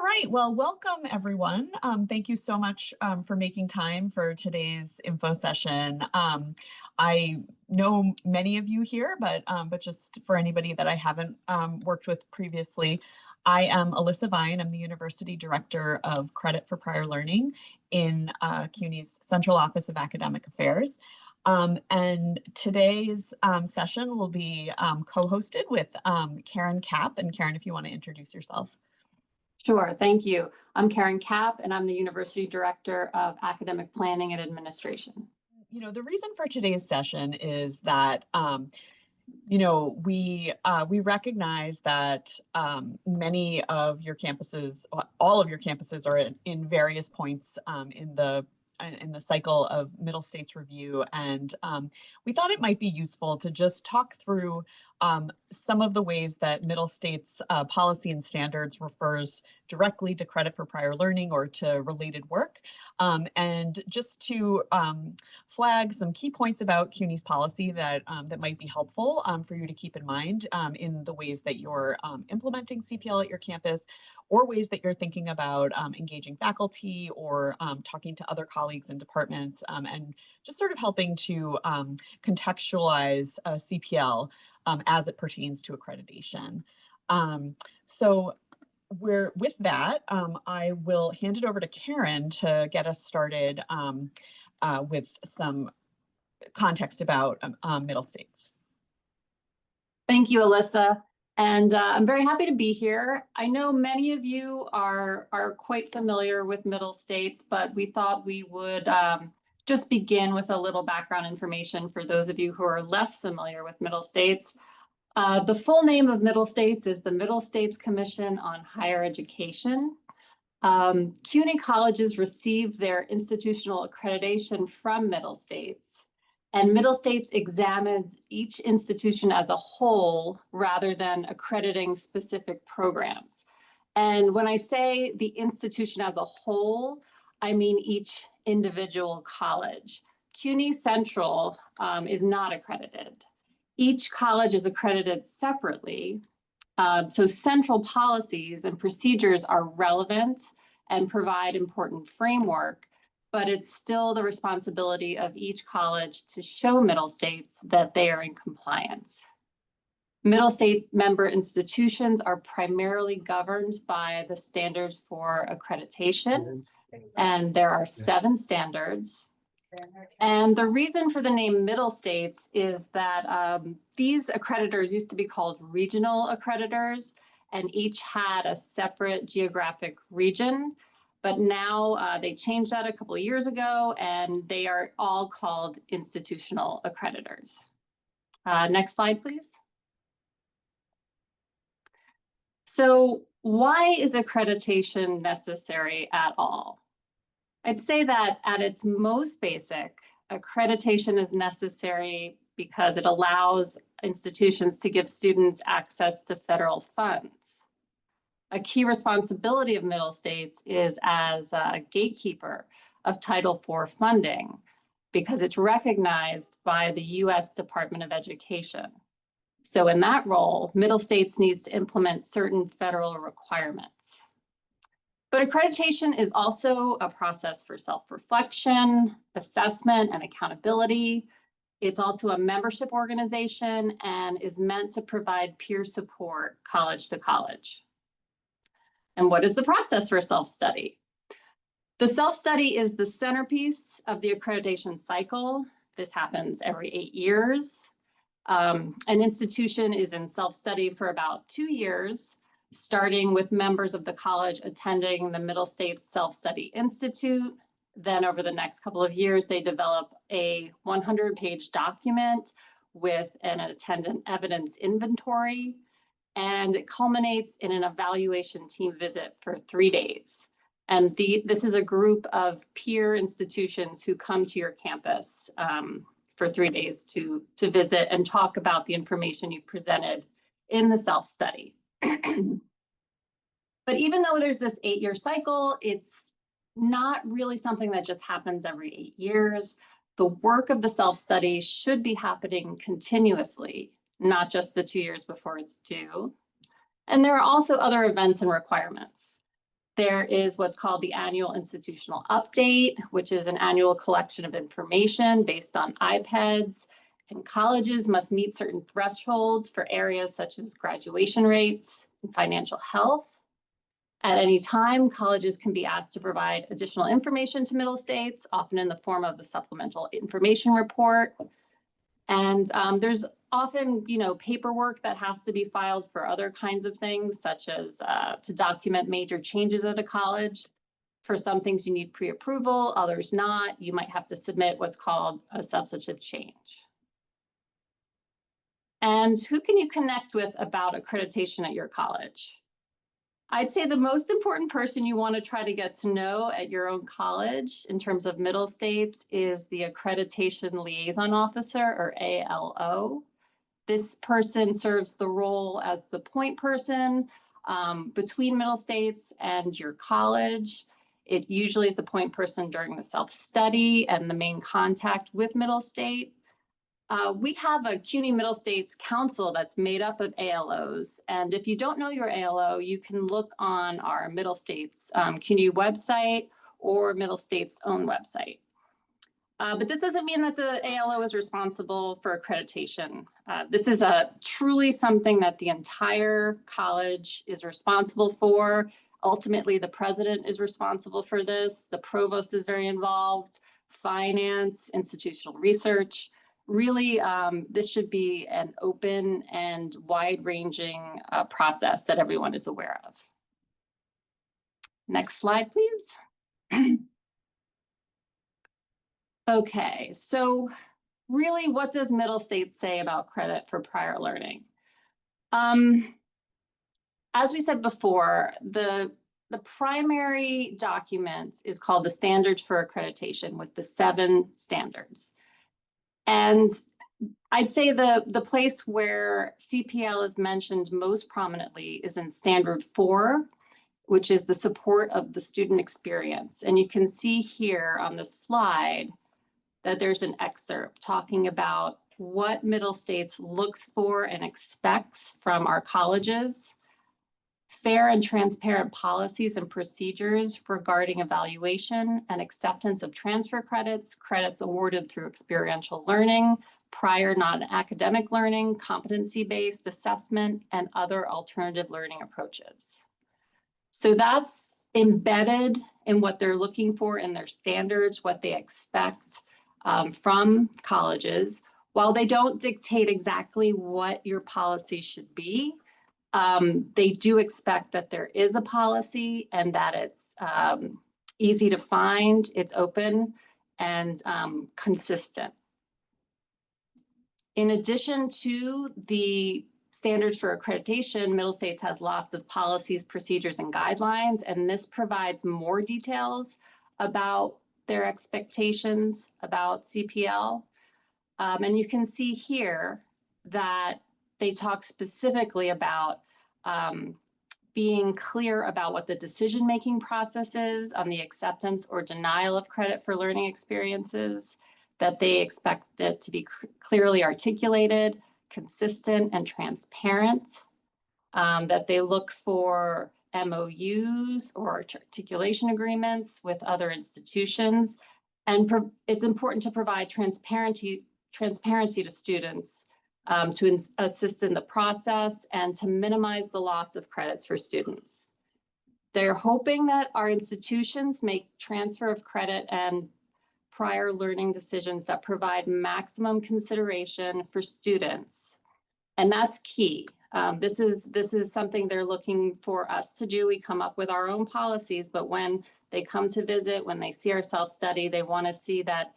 right, well, welcome everyone. Thank you so much for making time for today's info session. I know many of you here, but just for anybody that I haven't worked with previously, I am Alyssa Vine. I'm the University Director of Credit for Prior Learning in CUNY's Central Office of Academic Affairs. And today's session will be co-hosted with Karen Kapp. And Karen, if you want to introduce yourself. Sure, thank you. I'm Karen Kapp, and I'm the University Director of Academic Planning and Administration. You know, the reason for today's session is that, we recognize that many of your campuses, all of your campuses are in various points in the cycle of Middle States review. And we thought it might be useful to just talk through some of the ways that Middle States policy and standards refers directly to credit for prior learning or to related work, and just to flag some key points about CUNY's policy that might be helpful for you to keep in mind in the ways that you're implementing CPL at your campus, or ways that you're thinking about engaging faculty or talking to other colleagues in departments, and just sort of helping to contextualize CPL as it pertains to accreditation. So with that, I will hand it over to Karen to get us started with some context about Middle States. Thank you, Alyssa. And I'm very happy to be here. I know many of you are quite familiar with Middle States, but we thought we would just begin with a little background information for those of you who are less familiar with Middle States. The full name of Middle States is the Middle States Commission on Higher Education. CUNY colleges receive their institutional accreditation from Middle States, and Middle States examines each institution as a whole rather than accrediting specific programs. And when I say the institution as a whole, I mean each individual college. CUNY Central is not accredited. Each college is accredited separately. So central policies and procedures are relevant and provide important framework, but it's still the responsibility of each college to show Middle States that they are in compliance. Middle State member institutions are primarily governed by the standards for accreditation, and there are 7 standards. And the reason for the name Middle States is that these accreditors used to be called regional accreditors, and each had a separate geographic region. But now they changed that a couple of years ago, and they are all called institutional accreditors. Next slide, please. So why is accreditation necessary at all? I'd say that at its most basic, accreditation is necessary because it allows institutions to give students access to federal funds. A key responsibility of Middle States is as a gatekeeper of Title IV funding, because it's recognized by the US Department of Education. So in that role, Middle States needs to implement certain federal requirements. But accreditation is also a process for self-reflection, assessment, and accountability. It's also a membership organization and is meant to provide peer support college to college. And what is the process for self-study? The self-study is the centerpiece of the accreditation cycle. This happens every 8 years. An institution is in self-study for about 2 years, starting with members of the college attending the Middle States Self-Study Institute. Then over the next couple of years, they develop a 100-page document with an attendant evidence inventory, and it culminates in an evaluation team visit for 3 days. And this is a group of peer institutions who come to your campus for 3 days to visit and talk about the information you've presented in the self-study. But even though there's this 8-year cycle, it's not really something that just happens every 8 years. The work of the self-study should be happening continuously, not just the 2 years before it's due. And there are also other events and requirements. There is what's called the annual institutional update, which is an annual collection of information based on IPEDS, and colleges must meet certain thresholds for areas such as graduation rates and financial health. At any time, colleges can be asked to provide additional information to Middle States, often in the form of the supplemental information report. And there's often, paperwork that has to be filed for other kinds of things, such as to document major changes at a college. For some things you need pre-approval, others not. You might have to submit what's called a substantive change. And who can you connect with about accreditation at your college? I'd say the most important person you want to try to get to know at your own college in terms of Middle States is the Accreditation Liaison Officer, or ALO. This person serves the role as the point person between Middle States and your college. It usually is the point person during the self-study and the main contact with Middle State. We have a CUNY Middle States Council that's made up of ALOs. And if you don't know your ALO, you can look on our Middle States CUNY website or Middle States' own website. But this doesn't mean that the ALO is responsible for accreditation. This is truly something that the entire college is responsible for. Ultimately, the president is responsible for this. The provost is very involved, finance, institutional research. Really, this should be an open and wide-ranging process that everyone is aware of. Next slide, please. Okay, so really, what does Middle States say about credit for prior learning? As we said before, the primary document is called the Standards for Accreditation with the 7 standards. And I'd say the place where CPL is mentioned most prominently is in Standard 4, which is the support of the student experience. And you can see here on the slide that there's an excerpt talking about what Middle States looks for and expects from our colleges, fair and transparent policies and procedures regarding evaluation and acceptance of transfer credits, credits awarded through experiential learning, prior non-academic learning, competency-based assessment, and other alternative learning approaches. So that's embedded in what they're looking for in their standards, what they expect from colleges. While they don't dictate exactly what your policy should be, they do expect that there is a policy and that it's easy to find, it's open, and consistent. In addition to the standards for accreditation, Middle States has lots of policies, procedures, and guidelines, and this provides more details about their expectations about CPL. And you can see here that they talk specifically about being clear about what the decision-making process is on the acceptance or denial of credit for learning experiences, that they expect it to be clearly articulated, consistent, and transparent, that they look for MOUs or articulation agreements with other institutions. And it's important to provide transparency to students to assist in the process and to minimize the loss of credits for students. They're hoping that our institutions make transfer of credit and prior learning decisions that provide maximum consideration for students. And that's key. This is something they're looking for us to do. We come up with our own policies, but when they come to visit, when they see our self-study, they want to see that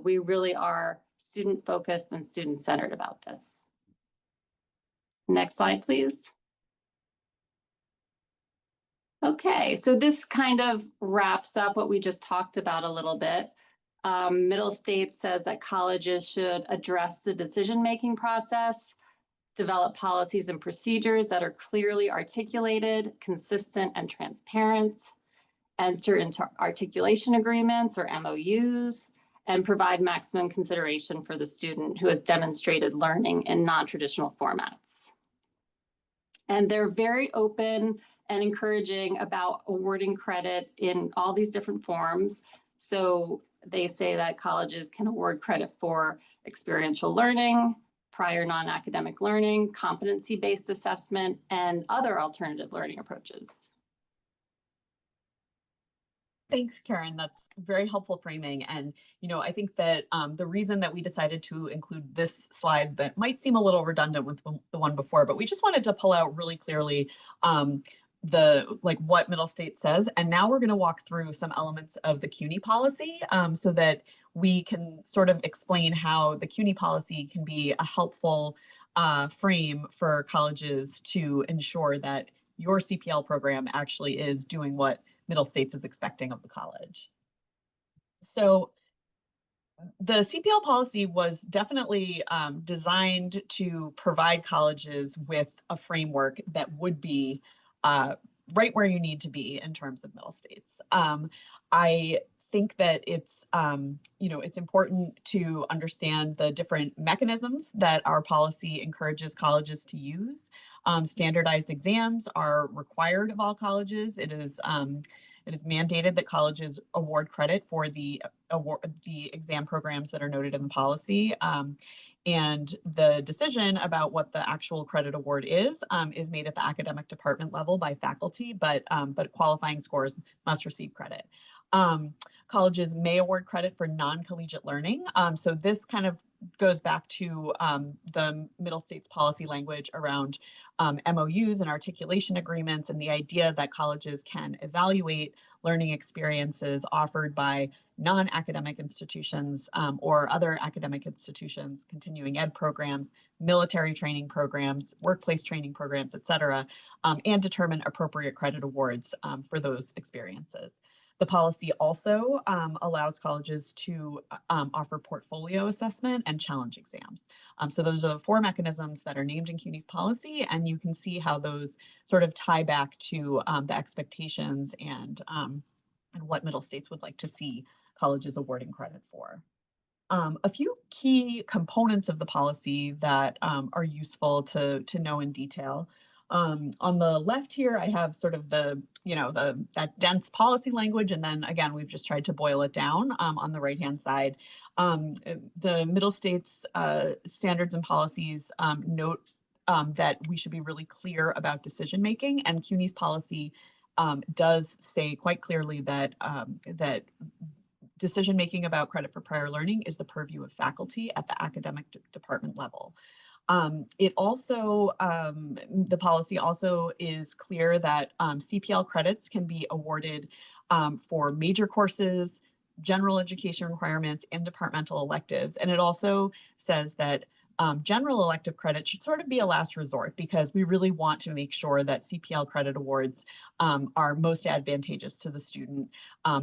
we really are student-focused and student-centered about this. Next slide, please. Okay, so this kind of wraps up what we just talked about a little bit. Middle States says that colleges should address the decision-making process, develop policies and procedures that are clearly articulated, consistent, and transparent, enter into articulation agreements or MOUs, and provide maximum consideration for the student who has demonstrated learning in non-traditional formats. And they're very open and encouraging about awarding credit in all these different forms. So they say that colleges can award credit for experiential learning, prior non-academic learning, competency-based assessment, and other alternative learning approaches. Thanks, Karen. That's very helpful framing. And, I think that the reason that we decided to include this slide that might seem a little redundant with the one before, but we just wanted to pull out really clearly what Middle State says. And now we're going to walk through some elements of the CUNY policy so that we can sort of explain how the CUNY policy can be a helpful frame for colleges to ensure that your CPL program actually is doing what Middle States is expecting of the college. So the CPL policy was definitely designed to provide colleges with a framework that would be right where you need to be in terms of Middle States. I think that it's important to understand the different mechanisms that our policy encourages colleges to use. Standardized exams are required of all colleges. It is mandated that colleges award credit for the exam programs that are noted in the policy. And the decision about what the actual credit award is made at the academic department level by faculty, but qualifying scores must receive credit. Colleges may award credit for non-collegiate learning. So this kind of goes back to the Middle States policy language around MOUs and articulation agreements, and the idea that colleges can evaluate learning experiences offered by non-academic institutions or other academic institutions, continuing ed programs, military training programs, workplace training programs, et cetera, and determine appropriate credit awards for those experiences. The policy also allows colleges to offer portfolio assessment and challenge exams. So those are the four mechanisms that are named in CUNY's policy, and you can see how those sort of tie back to the expectations and what Middle States would like to see colleges awarding credit for. A few key components of the policy that are useful to know in detail. On the left here, I have sort of that dense policy language, and then again, we've just tried to boil it down on the right-hand side. The Middle States standards and policies note that we should be really clear about decision-making, and CUNY's policy does say quite clearly that decision-making about credit for prior learning is the purview of faculty at the academic department level. The policy also is clear that CPL credits can be awarded for major courses, general education requirements, and departmental electives. And it also says that general elective credit should sort of be a last resort, because we really want to make sure that CPL credit awards are most advantageous to the student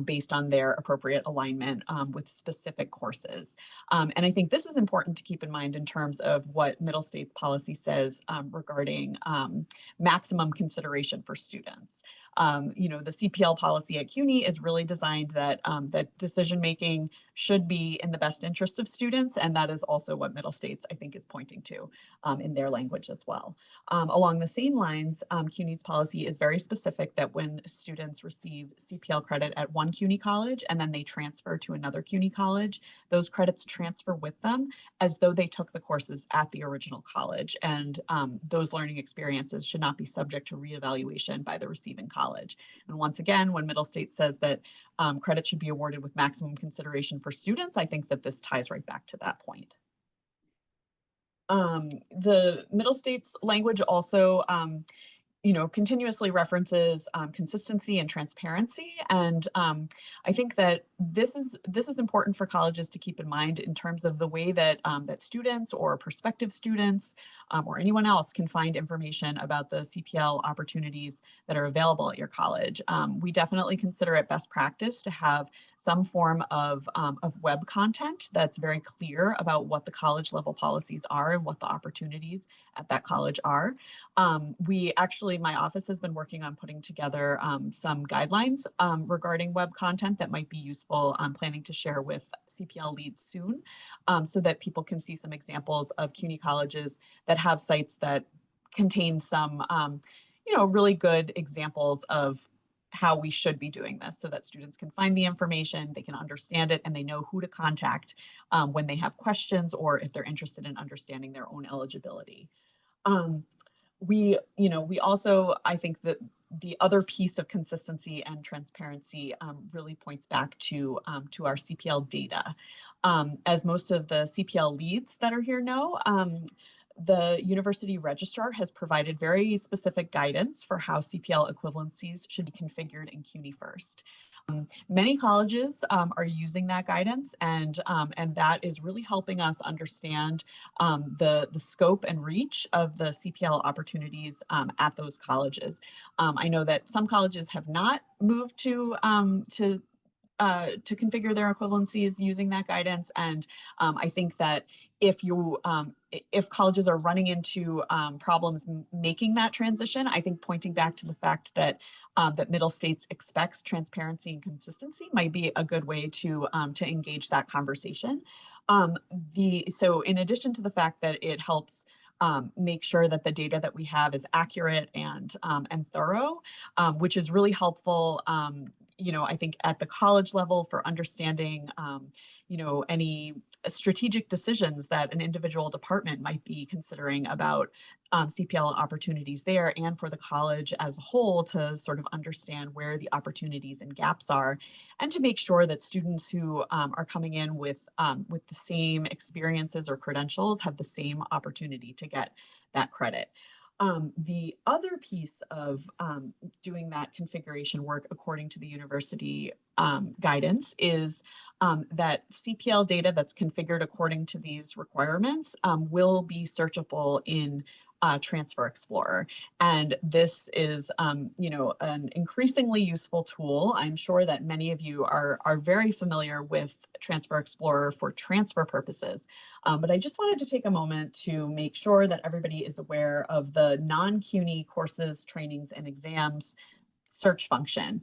based on their appropriate alignment with specific courses. And I think this is important to keep in mind in terms of what Middle States policy says regarding maximum consideration for students. The CPL policy at CUNY is really designed that decision-making should be in the best interest of students, and that is also what Middle States, I think, is pointing to in their language as well. Along the same lines, CUNY's policy is very specific that when students receive CPL credit at one CUNY college and then they transfer to another CUNY college, those credits transfer with them as though they took the courses at the original college, and those learning experiences should not be subject to reevaluation by the receiving college. And once again, when Middle States says that credit should be awarded with maximum consideration for students, I think that this ties right back to that point. The Middle States language also continuously references consistency and transparency. And I think that this is important for colleges to keep in mind in terms of the way that that students or prospective students or anyone else can find information about the CPL opportunities that are available at your college. We definitely consider it best practice to have some form of web content that's very clear about what the college level policies are and what the opportunities at that college are. My office has been working on putting together some guidelines regarding web content that might be useful. I'm planning to share with CPL leads soon so that people can see some examples of CUNY colleges that have sites that contain some really good examples of how we should be doing this so that students can find the information, they can understand it, and they know who to contact when they have questions or if they're interested in understanding their own eligibility. Um, we also, I think that the other piece of consistency and transparency really points back to our CPL data. As most of the CPL leads that are here know, the university registrar has provided very specific guidance for how CPL equivalencies should be configured in CUNY First. Many colleges are using that guidance, and that is really helping us understand the scope and reach of the CPL opportunities at those colleges. I know that some colleges have not moved to configure their equivalencies using that guidance. And I think that if colleges are running into problems making that transition, I think pointing back to the fact that that Middle States expects transparency and consistency might be a good way to engage that conversation. So in addition to the fact that it helps make sure that the data that we have is accurate and thorough, which is really helpful. I think at the college level for understanding, any strategic decisions that an individual department might be considering about CPL opportunities there, and for the college as a whole to sort of understand where the opportunities and gaps are, and to make sure that students who are coming in with the same experiences or credentials have the same opportunity to get that credit. The other piece of doing that configuration work according to the university guidance is that CPL data that's configured according to these requirements will be searchable in Transfer Explorer. And this is, an increasingly useful tool. I'm sure that many of you are very familiar with Transfer Explorer for transfer purposes. But I just wanted to take a moment to make sure that everybody is aware of the non-CUNY courses, trainings, and exams search function.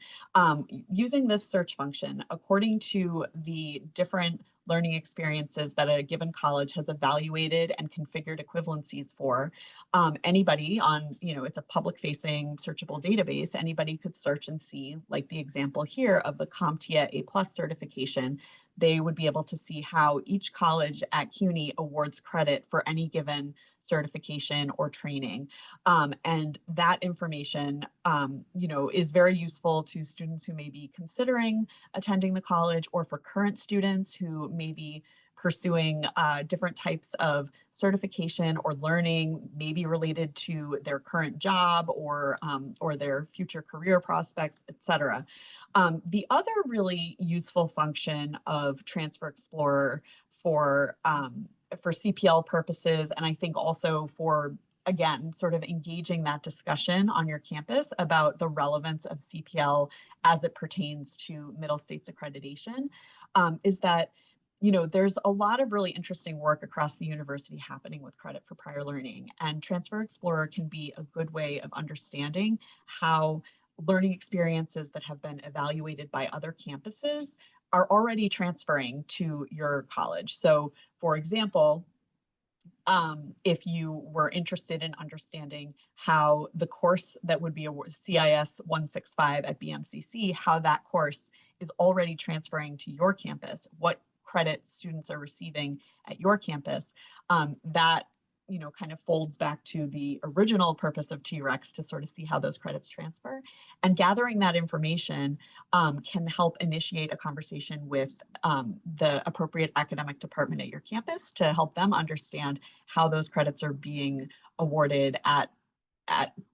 Using this search function, according to the different learning experiences that a given college has evaluated and configured equivalencies for, anybody on, it's a public facing searchable database, anybody could search and see, like the example here of the CompTIA A+ certification, they would be able to see how each college at CUNY awards credit for any given certification or training. And that information, is very useful to students who may be considering attending the college, or for current students who may be pursuing different types of certification or learning, maybe related to their current job or their future career prospects, et cetera. The other really useful function of Transfer Explorer for CPL purposes, and I think also for, again, sort of engaging that discussion on your campus about the relevance of CPL as it pertains to Middle States accreditation, is that there's a lot of really interesting work across the university happening with credit for prior learning, and Transfer Explorer can be a good way of understanding how learning experiences that have been evaluated by other campuses are already transferring to your college. So, for example, if you were interested in understanding how the course that would be a CIS 165 at BMCC, how that course is already transferring to your campus, what credit students are receiving at your campus, that kind of folds back to the original purpose of TREX to sort of see how those credits transfer. And gathering that information can help initiate a conversation with the appropriate academic department at your campus to help them understand how those credits are being awarded at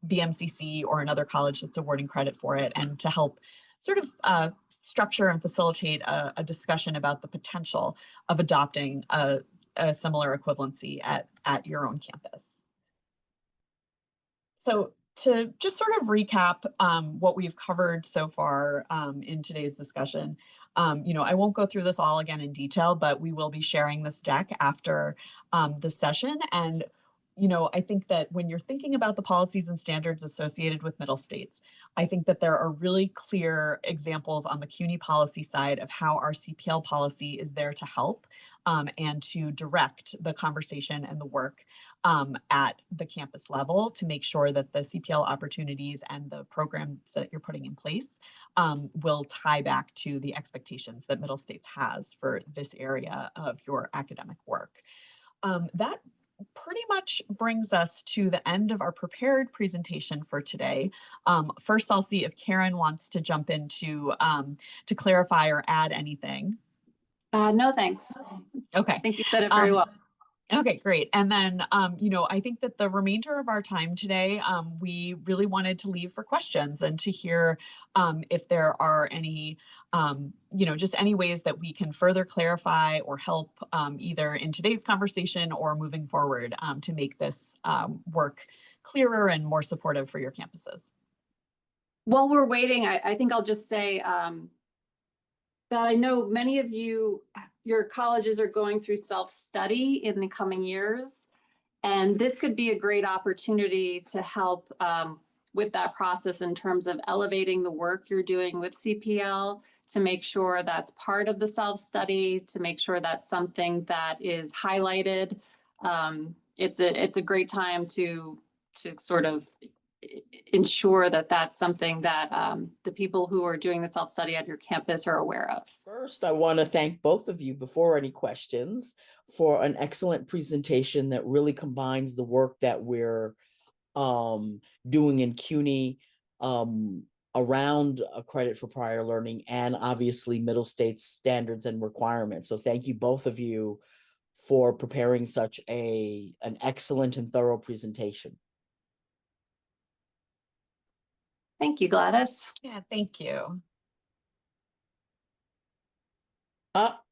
BMCC or another college that's awarding credit for it, and to help sort of structure and facilitate a discussion about the potential of adopting a similar equivalency at your own campus. So to just sort of recap what we've covered so far in today's discussion, I won't go through this all again in detail, but we will be sharing this deck after the session. And I think that when you're thinking about the policies and standards associated with middle states, I think that there are really clear examples on the CUNY policy side of how our CPL policy is there to help and to direct the conversation and the work at the campus level to make sure that the CPL opportunities and the programs that you're putting in place will tie back to the expectations that Middle States has for this area of your academic work. That pretty much brings us to the end of our prepared presentation for today. First, I'll see if Karen wants to jump in to clarify or add anything. No, thanks. Okay. I think you said it very well. Okay, great. And then, I think that the remainder of our time today, we really wanted to leave for questions and to hear if there are any, just any ways that we can further clarify or help either in today's conversation or moving forward to make this work clearer and more supportive for your campuses. While we're waiting, I think I'll just say that I know many of you, your colleges are going through self-study in the coming years, and this could be a great opportunity to help with that process in terms of elevating the work you're doing with CPL, to make sure that's part of the self-study, to make sure that's something that is highlighted. It's a great time to sort of ensure that that's something that the people who are doing the self-study at your campus are aware of. First, I want to thank both of you before any questions for an excellent presentation that really combines the work that we're doing in CUNY around a credit for prior learning and obviously Middle States standards and requirements. So thank you both of you for preparing such an excellent and thorough presentation. Thank you, Gladys. Yeah, thank you.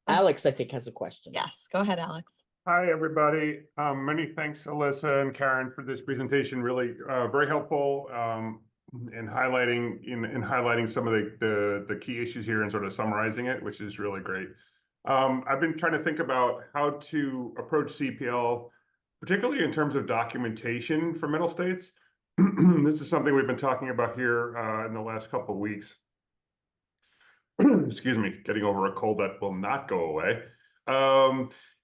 Alex, I think, has a question. Yes, go ahead, Alex. Hi, everybody. Many thanks, Alyssa and Karen, for this presentation. Really very helpful in highlighting some of the key issues here and sort of summarizing it, which is really great. I've been trying to think about how to approach CPL, particularly in terms of documentation for middle states. This is something we've been talking about here in the last couple of weeks. Excuse me, getting over a cold that will not go away.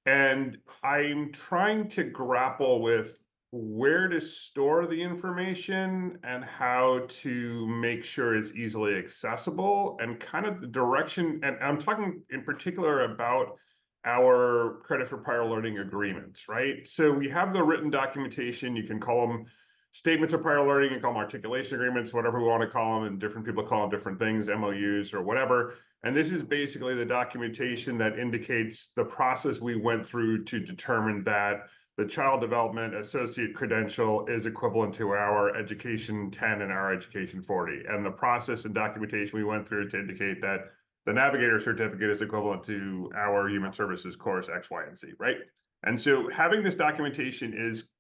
And I'm trying to grapple with where to store the information and how to make sure it's easily accessible and kind of the direction. And I'm talking in particular about our credit for prior learning agreements, right? So we have the written documentation. You can call them statements of prior learning, and call them articulation agreements, whatever we want to call them, and different people call them different things, MOUs or whatever. And this is basically the documentation that indicates the process we went through to determine that the child development associate credential is equivalent to our education 10 and our education 40. And the process and documentation we went through to indicate that the navigator certificate is equivalent to our human services course X, Y, and Z, right? And so having this documentation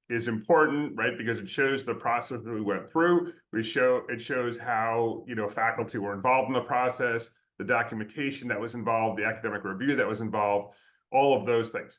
is important, right? Because it shows the process that we went through. It shows how, faculty were involved in the process, the documentation that was involved, the academic review that was involved, all of those things.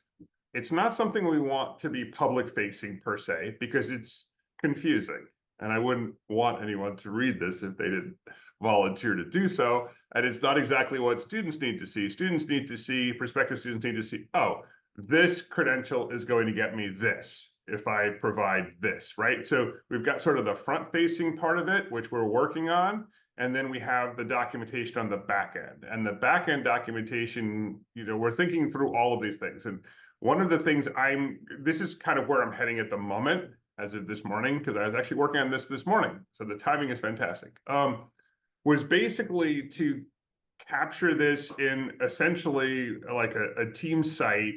It's not something we want to be public facing per se, because it's confusing. And I wouldn't want anyone to read this if they didn't volunteer to do so. And it's not exactly what students need to see. Prospective students need to see, oh, this credential is going to get me this if I provide this, right? So we've got sort of the front-facing part of it, which we're working on, and then we have the documentation on the back end. And the back end documentation, we're thinking through all of these things. And one of the things this is kind of where I'm heading at the moment, as of this morning, because I was actually working on this morning, so the timing is fantastic, was basically to capture this in essentially like a team site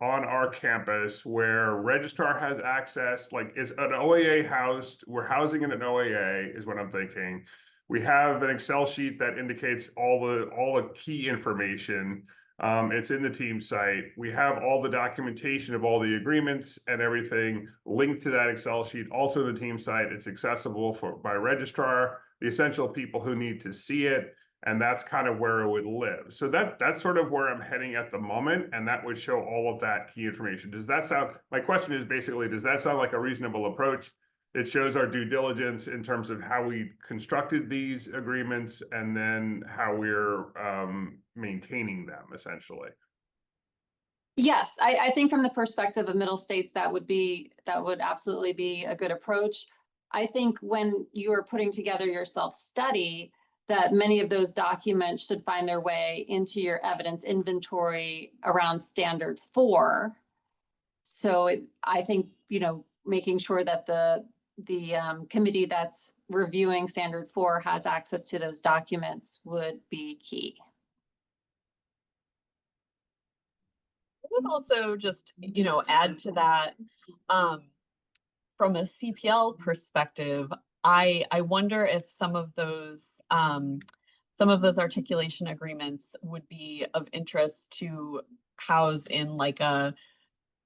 on our campus where registrar has access, like is an OAA housed, we're housing in an OAA is what I'm thinking. We have an Excel sheet that indicates all the key information. It's in the team site. We have all the documentation of all the agreements and everything linked to that Excel sheet. Also the team site, it's accessible by registrar, the essential people who need to see it. and that's kind of where it would live. So that's sort of where I'm heading at the moment, and that would show all of that key information. Does that sound, my question is basically, does that sound like a reasonable approach? It shows our due diligence in terms of how we constructed these agreements and then how we're maintaining them, essentially. Yes, I think from the perspective of middle states, that would absolutely be a good approach. I think when you are putting together your self-study, that many of those documents should find their way into your evidence inventory around standard 4. So I think, making sure that the committee that's reviewing standard 4 has access to those documents would be key. I would also just, add to that, from a CPL perspective, I wonder if some of those articulation agreements would be of interest to house in like a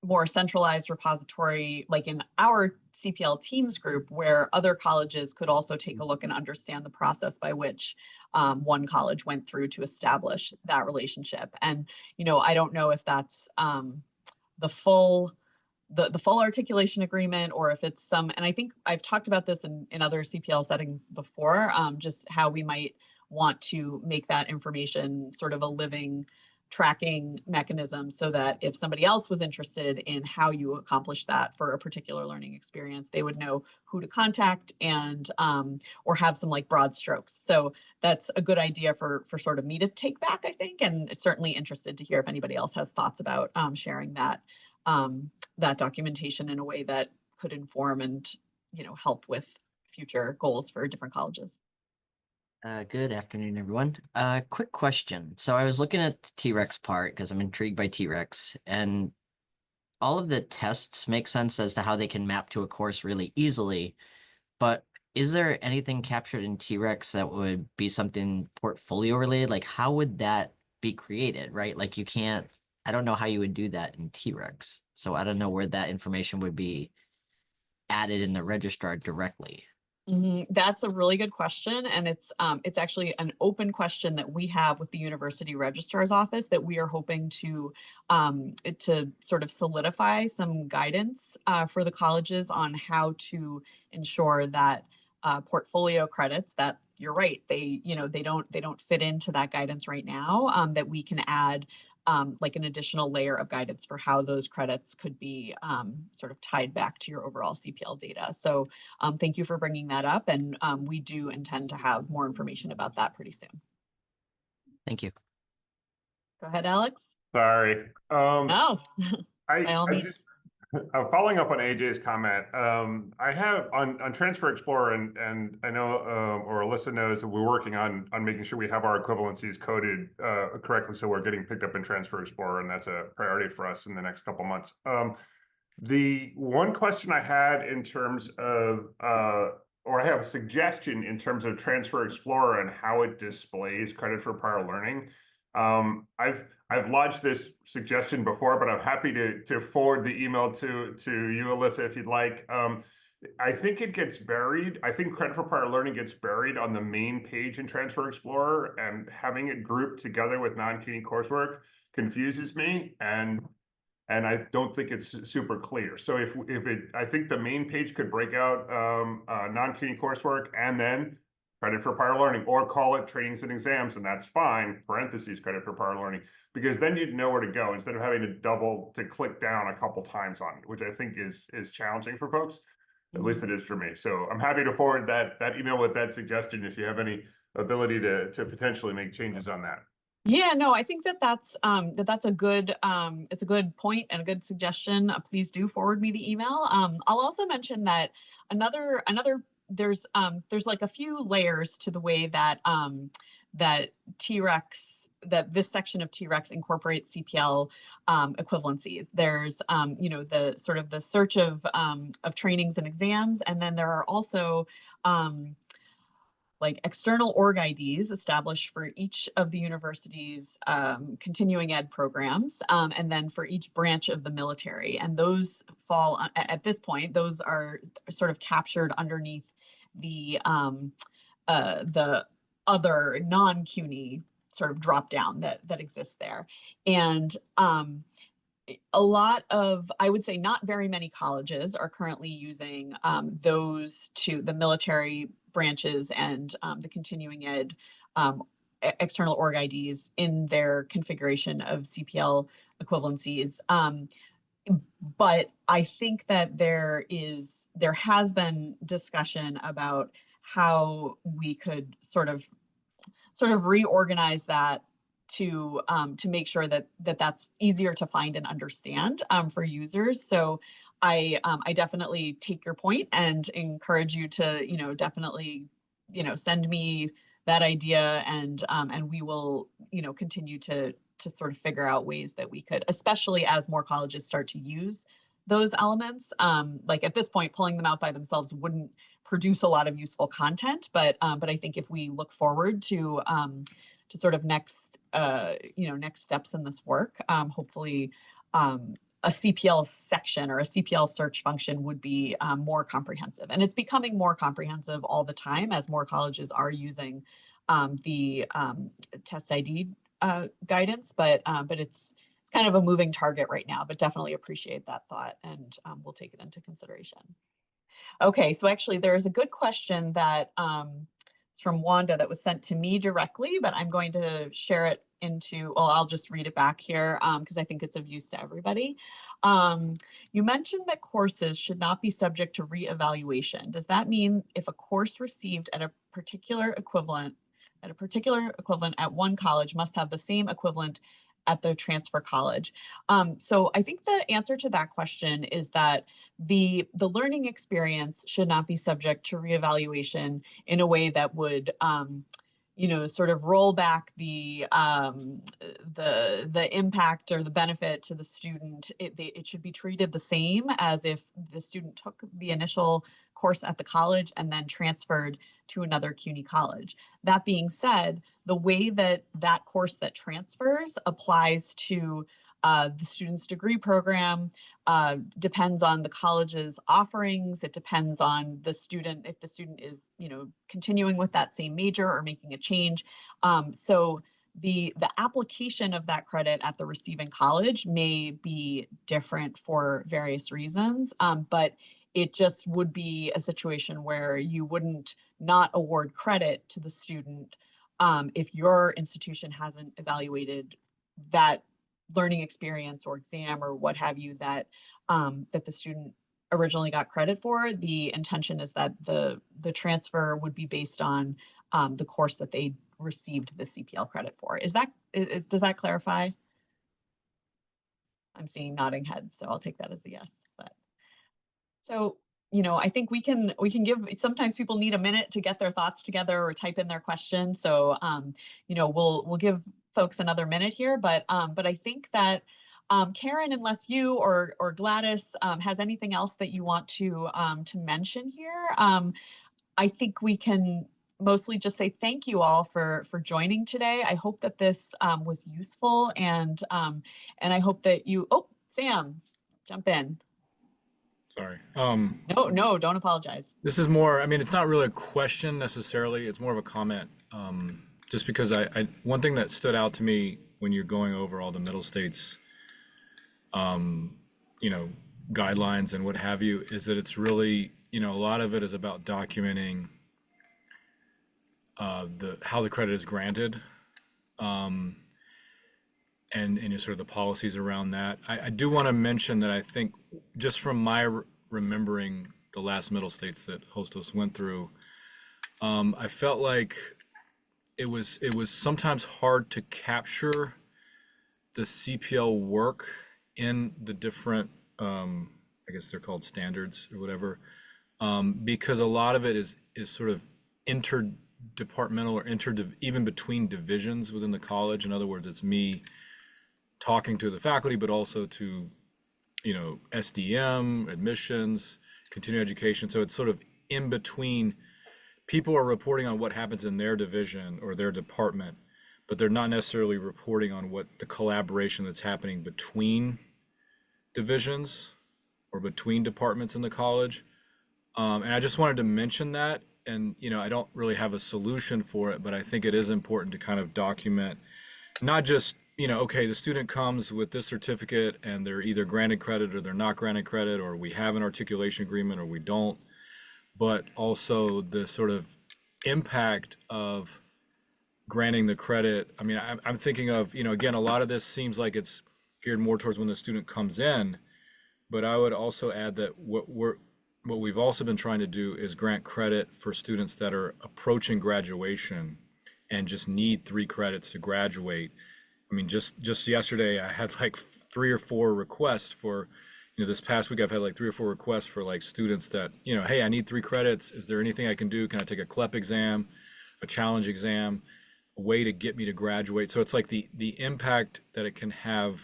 more centralized repository, like in our CPL teams group, where other colleges could also take a look and understand the process by which one college went through to establish that relationship. And, I don't know if that's the full articulation agreement, or if it's some, and I think I've talked about this in other CPL settings before, just how we might want to make that information sort of a living tracking mechanism, so that if somebody else was interested in how you accomplish that for a particular learning experience, they would know who to contact and or have some like broad strokes. So that's a good idea for sort of me to take back, I think, and certainly interested to hear if anybody else has thoughts about sharing that that documentation in a way that could inform and help with future goals for different colleges. Good afternoon, everyone. Quick question. So I was looking at the T-Rex part because I'm intrigued by T-Rex, and all of the tests make sense as to how they can map to a course really easily. But is there anything captured in T-Rex that would be something portfolio related? Like, how would that be created, right? Like, I don't know how you would do that in T-Rex. So I don't know where that information would be added in the registrar directly. That's a really good question, and it's actually an open question that we have with the University Registrar's Office that we are hoping to sort of solidify some guidance for the colleges on how to ensure that portfolio credits, that you're right, they don't fit into that guidance right now, that we can add like an additional layer of guidance for how those credits could be sort of tied back to your overall CPL data. So thank you for bringing that up, and we do intend to have more information about that pretty soon. Thank you. Go ahead, Alex. Sorry. No, by all means. Just following up on AJ's comment, I have on Transfer Explorer, and I know, or Alyssa knows, that we're working on making sure we have our equivalencies coded correctly, so we're getting picked up in Transfer Explorer, and that's a priority for us in the next couple months. The one question I had in terms of, or I have a suggestion in terms of Transfer Explorer and how it displays credit for prior learning. I've lodged this suggestion before, but I'm happy to forward the email to you, Alyssa, if you'd like. I think it gets buried. I think credit for prior learning gets buried on the main page in Transfer Explorer, and having it grouped together with non-CUNY coursework confuses me, and I don't think it's super clear. So I think the main page could break out non-CUNY coursework and then credit for prior learning, or call it trainings and exams, and that's fine, parentheses, credit for prior learning, because then you'd know where to go instead of having to click down a couple times on it, which I think is challenging for folks. At least it is for me. So I'm happy to forward that email with that suggestion if you have any ability to potentially make changes on that. Yeah, no, I think that's a good it's a good point and a good suggestion. Please do forward me the email. I'll also mention that there's like a few layers to the way that that this section of T-Rex incorporates CPL equivalencies. There's the sort of the search of trainings and exams, and then there are also like external org IDs established for each of the university's continuing ed programs, and then for each branch of the military. And those fall, at this point, those are sort of captured underneath the other non-CUNY sort of drop down that exists there. And a lot of, I would say not very many colleges are currently using those two, the military branches and the continuing ed external org IDs in their configuration of CPL equivalencies. But I think that there has been discussion about how we could sort of reorganize that to make sure that that's easier to find and understand for users. So I definitely take your point and encourage you to definitely send me that idea, and we will continue to sort of figure out ways that we could, especially as more colleges start to use those elements. Like at this point, pulling them out by themselves wouldn't produce a lot of useful content, but I think if we look forward to sort of next steps in this work, hopefully a CPL section or a CPL search function would be more comprehensive. And it's becoming more comprehensive all the time as more colleges are using the test ID guidance, but it's kind of a moving target right now, but definitely appreciate that thought, and we'll take it into consideration. Okay, so actually there is a good question that is from Wanda that was sent to me directly, but I'm going to share it into, well, I'll just read it back here because I think it's of use to everybody. You mentioned that courses should not be subject to reevaluation. Does that mean if a course received at a particular equivalent at one college must have the same equivalent at the transfer college? So I think the answer to that question is that the learning experience should not be subject to reevaluation in a way that would sort of roll back the impact or the benefit to the student. It should be treated the same as if the student took the initial course at the college and then transferred to another CUNY college. That being said, the way that course that transfers applies to the student's degree program depends on the college's offerings. It depends on the student, if the student is, continuing with that same major or making a change. So the application of that credit at the receiving college may be different for various reasons, but it just would be a situation where you wouldn't not award credit to the student if your institution hasn't evaluated that learning experience or exam or what have you that the student originally got credit for. The intention is that the transfer would be based on the course that they received the CPL credit for. Does that clarify? I'm seeing nodding heads, so I'll take that as a yes. But so, I think we can give, sometimes people need a minute to get their thoughts together or type in their question. So, we'll give folks another minute here, but I think that Karen, unless you or Gladys has anything else that you want to mention here, I think we can mostly just say thank you all for joining today. I hope that this was useful, and I hope that you, Sam, jump in. Sorry. No, don't apologize. This is more, it's not really a question necessarily. It's more of a comment. Just because one thing that stood out to me when you're going over all the middle states, guidelines and what have you, is that it's really, a lot of it is about documenting how the credit is granted, and sort of the policies around that. I do want to mention that I think, just from my remembering the last middle states that Hostos went through, I felt like it was sometimes hard to capture the CPL work in the different, I guess they're called standards or whatever, because a lot of it is sort of interdepartmental or even between divisions within the college. In other words, it's me talking to the faculty, but also to, SDM, admissions, continuing education. So it's sort of in between. People are reporting on what happens in their division or their department, but they're not necessarily reporting on what the collaboration that's happening between divisions or between departments in the college. And I just wanted to mention that and I don't really have a solution for it, but I think it is important to kind of document, not just, okay, the student comes with this certificate and they're either granted credit or they're not granted credit, or we have an articulation agreement or we don't, but also the sort of impact of granting the credit. I mean, I'm thinking of, again, a lot of this seems like it's geared more towards when the student comes in, but I would also add that what we've also been trying to do is grant credit for students that are approaching graduation and just need 3 credits to graduate. I mean, just yesterday I had like 3 or 4 requests for, this past week I've had like 3 or 4 requests for like students that, hey, I need 3 credits. Is there anything I can do? Can I take a CLEP exam, a challenge exam, a way to get me to graduate? So it's like the impact that it can have,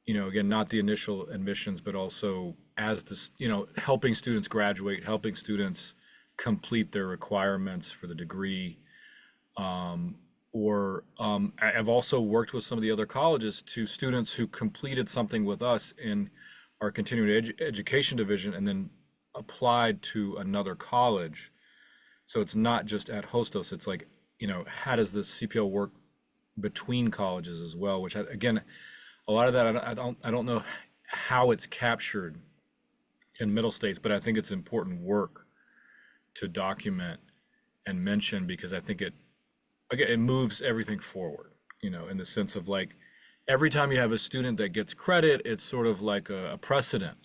again, not the initial admissions, but also as this, helping students graduate, helping students complete their requirements for the degree. I've also worked with some of the other colleges to students who completed something with us in our continuing education division and then applied to another college. So it's not just at Hostos, it's like, how does the CPL work between colleges as well, which again, a lot of that, I don't know how it's captured in Middle States, but I think it's important work to document and mention, because I think it moves everything forward, in the sense of like, every time you have a student that gets credit, it's sort of like a precedent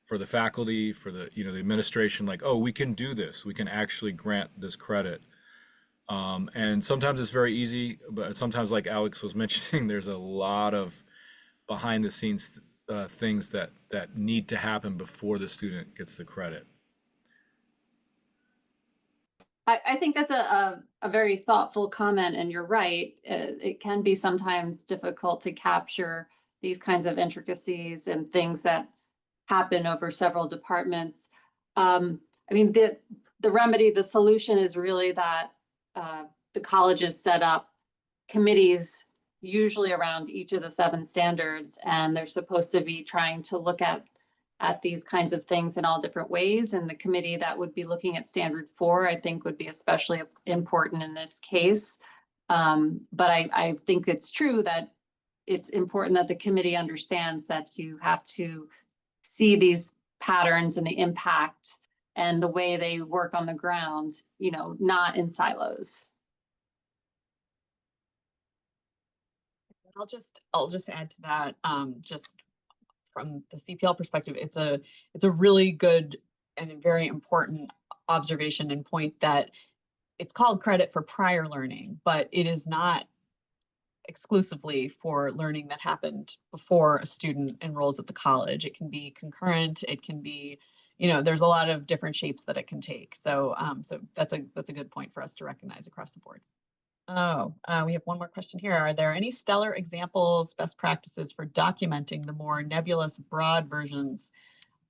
for the faculty, for the, the administration, like, oh, we can do this. We can actually grant this credit. And sometimes it's very easy, but sometimes, like Alex was mentioning, there's a lot of behind the scenes things that need to happen before the student gets the credit. I think that's a very thoughtful comment, and you're right. It can be sometimes difficult to capture these kinds of intricacies and things that happen over several departments. I mean, the remedy, the solution is really that the colleges set up committees, usually around each of the 7 standards, and they're supposed to be trying to look at these kinds of things in all different ways. And the committee that would be looking at standard 4, I think, would be especially important in this case. But I think it's true that it's important that the committee understands that you have to see these patterns and the impact and the way they work on the ground, not in silos. I'll just add to that, just from the CPL perspective, it's a really good and a very important observation and point that it's called credit for prior learning, but it is not exclusively for learning that happened before a student enrolls at the college. It can be concurrent, it can be, there's a lot of different shapes that it can take. So so that's a good point for us to recognize across the board. Oh, we have one more question here. Are there any stellar examples, best practices for documenting the more nebulous, broad versions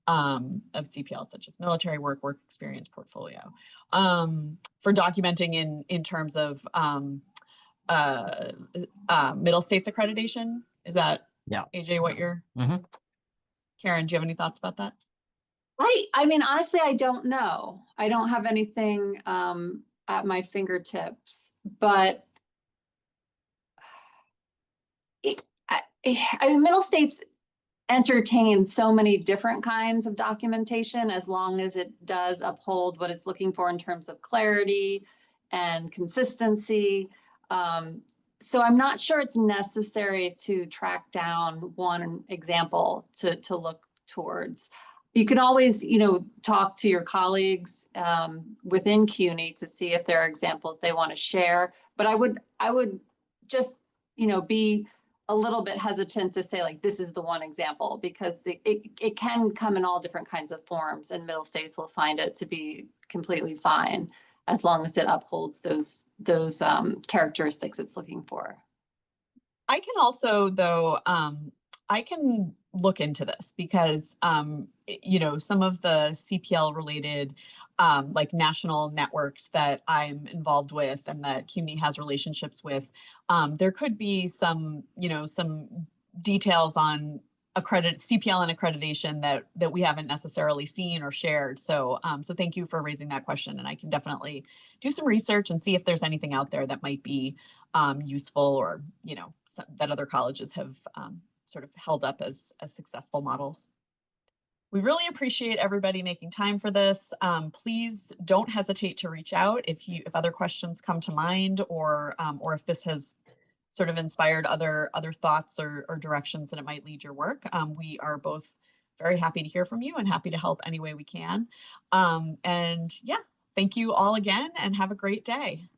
of CPL, such as military work, work experience, portfolio, for documenting in terms of Middle States accreditation? Is that, Yeah. AJ, what you're? Karen, do you have any thoughts about that? I mean, honestly, I don't know. I don't have anything at my fingertips, but I mean, Middle States entertains so many different kinds of documentation, as long as it does uphold what it's looking for in terms of clarity and consistency. So I'm not sure it's necessary to track down one example to look towards. You can always, talk to your colleagues within CUNY to see if there are examples they want to share. But I would just, be a little bit hesitant to say, like, this is the one example, because it can come in all different kinds of forms, and Middle States will find it to be completely fine as long as it upholds those characteristics it's looking for. I can also, though, I can look into this, because, some of the CPL related, like national networks that I'm involved with and that CUNY has relationships with, there could be some, some details on CPL and accreditation that we haven't necessarily seen or shared. So so thank you for raising that question, and I can definitely do some research and see if there's anything out there that might be useful, or that other colleges have sort of held up as successful models. We really appreciate everybody making time for this. Please don't hesitate to reach out if other questions come to mind, or if this has sort of inspired other thoughts or directions that it might lead your work. We are both very happy to hear from you and happy to help any way we can. And yeah, thank you all again, and have a great day.